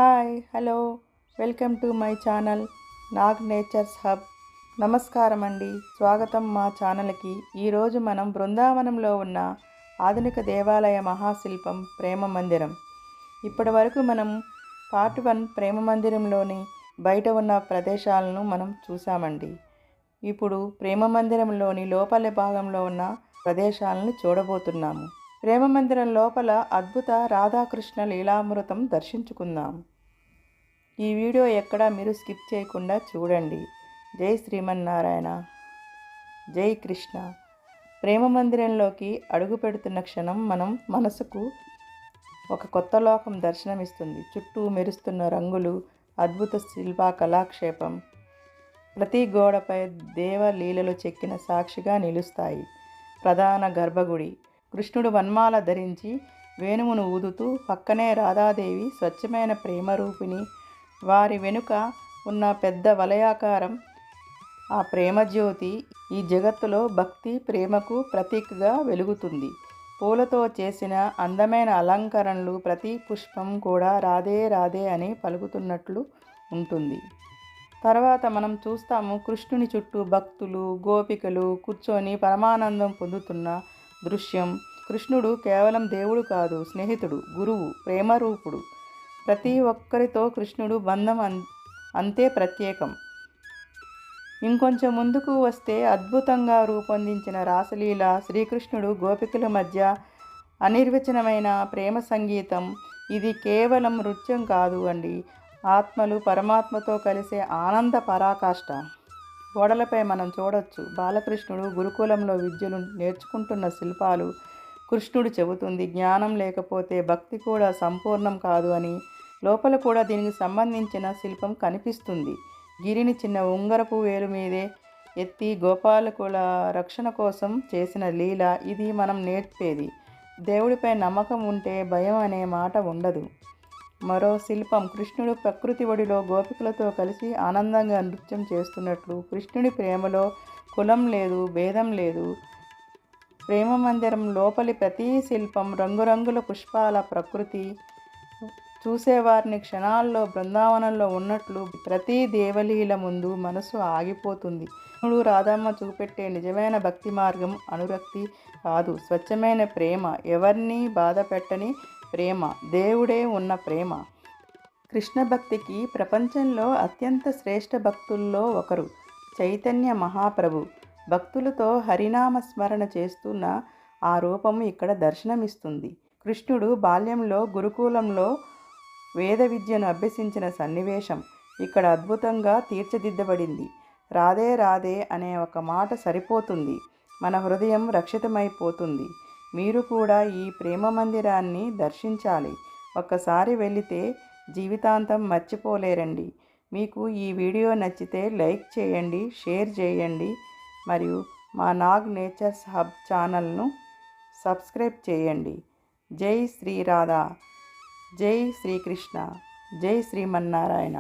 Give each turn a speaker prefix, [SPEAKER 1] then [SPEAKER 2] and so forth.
[SPEAKER 1] Hi hello welcome to my channel Nag nature's hub. నమస్కారం అండి, స్వాగతం మా ఛానల్కి. ఈరోజు మనం బృందావనంలో ఉన్న ఆధునిక దేవాలయ మహాశిల్పం ప్రేమ మందిరం. ఇప్పటి వరకు మనం పార్ట్ 1 ప్రేమ మందిరంలోని బయట ఉన్న ప్రదేశాలను మనం చూసామండి. ఇప్పుడు ప్రేమ మందిరంలోని లోపలి భాగంలో ఉన్న ప్రదేశాలను చూడబోతున్నాము. ప్రేమ మందిరం లోపల అద్భుత రాధాకృష్ణ లీలామృతం దర్శించుకుందాం. ఈ వీడియో ఎక్కడా మీరు స్కిప్ చేయకుండా చూడండి. జై శ్రీమన్నారాయణ, జై కృష్ణ. ప్రేమ మందిరంలోకి అడుగు పెడుతున్న క్షణం మనం మనసుకు ఒక కొత్త లోకం దర్శనమిస్తుంది. చుట్టూ మెరుస్తున్న రంగులు, అద్భుత శిల్ప కళాక్షేపం ప్రతి గోడపై దేవలీలలు చెక్కిన సాక్షిగా నిలుస్తాయి. ప్రధాన గర్భగుడి. కృష్ణుడు వన్మాల ధరించి వేణువును ఊదుతూ, పక్కనే రాధాదేవి స్వచ్ఛమైన ప్రేమరూపిణి. వారి వెనుక ఉన్న పెద్ద వలయాకారం ఆ ప్రేమజ్యోతి ఈ జగత్తులో భక్తి ప్రేమకు ప్రతీకగా వెలుగుతుంది. పూలతో చేసిన అందమైన అలంకరణలు, ప్రతి పుష్పం కూడా రాధే రాధే అని పలుకుతున్నట్లు ఉంటుంది. తర్వాత మనం చూస్తాము కృష్ణుని చుట్టూ భక్తులు, గోపికలు కూర్చొని పరమానందం పొందుతున్న దృశ్యం. కృష్ణుడు కేవలం దేవుడు కాదు, స్నేహితుడు, గురువు, ప్రేమరూపుడు. ప్రతి ఒక్కరితో కృష్ణుడు బంధం అంతే ప్రత్యేకం. ఇంకొంచెం ముందుకు వస్తే అద్భుతంగా రూపొందించిన రాసలీల, శ్రీకృష్ణుడు గోపికల మధ్య అనిర్వచనమైన ప్రేమ సంగీతం. ఇది కేవలం నృత్యం కాదు అండి, ఆత్మలు పరమాత్మతో కలిసే ఆనంద పరాకాష్ట. గోడలపై మనం చూడొచ్చు బాలకృష్ణుడు గురుకులంలో విద్యలు నేర్చుకుంటున్న శిల్పాలు. కృష్ణుడు చెబుతుంది, జ్ఞానం లేకపోతే భక్తి కూడా సంపూర్ణం కాదు అని. లోపల కూడా దీనికి సంబంధించిన శిల్పం కనిపిస్తుంది. గిరిని చిన్న ఉంగరపు వేలు మీదే ఎత్తి గోపాలకుల రక్షణ కోసం చేసిన లీల. ఇది మనం నేర్పేది. దేవుడిపై నమ్మకం ఉంటే భయం అనే మాట ఉండదు. మరో శిల్పం కృష్ణుడు ప్రకృతి ఒడిలో గోపికలతో కలిసి ఆనందంగా నృత్యం చేస్తున్నట్లు. కృష్ణుడి ప్రేమలో కులం లేదు, భేదం లేదు. ప్రేమ మందిరం లోపలి ప్రతి శిల్పం రంగురంగుల పుష్పాల ప్రకృతి. చూసేవారిని క్షణాల్లో బృందావనంలో ఉన్నట్లు. ప్రతి దేవలీల ముందు మనసు ఆగిపోతుంది. కృష్ణుడు రాధమ్మ చూపెట్టే నిజమైన భక్తి మార్గం అనురక్తి కాదు, స్వచ్ఛమైన ప్రేమ, ఎవరిని బాధ పెట్టని ప్రేమ, దేవుడే ఉన్న ప్రేమ. కృష్ణ భక్తికి ప్రపంచంలో అత్యంత శ్రేష్ఠ భక్తుల్లో ఒకరు చైతన్య మహాప్రభు. భక్తులతో హరినామ స్మరణ చేస్తున్న ఆ రూపం ఇక్కడ దర్శనమిస్తుంది. కృష్ణుడు బాల్యంలో గురుకులంలో వేద విద్యను అభ్యసించిన సన్నివేశం ఇక్కడ అద్భుతంగా తీర్చిదిద్దబడింది. రాధే రాధే అనే ఒక మాట సరిపోతుంది, మన హృదయం రక్షితమైపోతుంది. మీరు కూడా ఈ ప్రేమ మందిరాన్ని దర్శించాలి. ఒక్కసారి వెళితే జీవితాంతం మర్చిపోలేరండి. మీకు ఈ వీడియో నచ్చితే లైక్ చేయండి, షేర్ చేయండి, మరియు మా నాగ్ నేచర్స్ హబ్ ఛానల్ను సబ్స్క్రైబ్ చేయండి. జై శ్రీరాధ, జై శ్రీకృష్ణ, జై శ్రీమన్నారాయణ.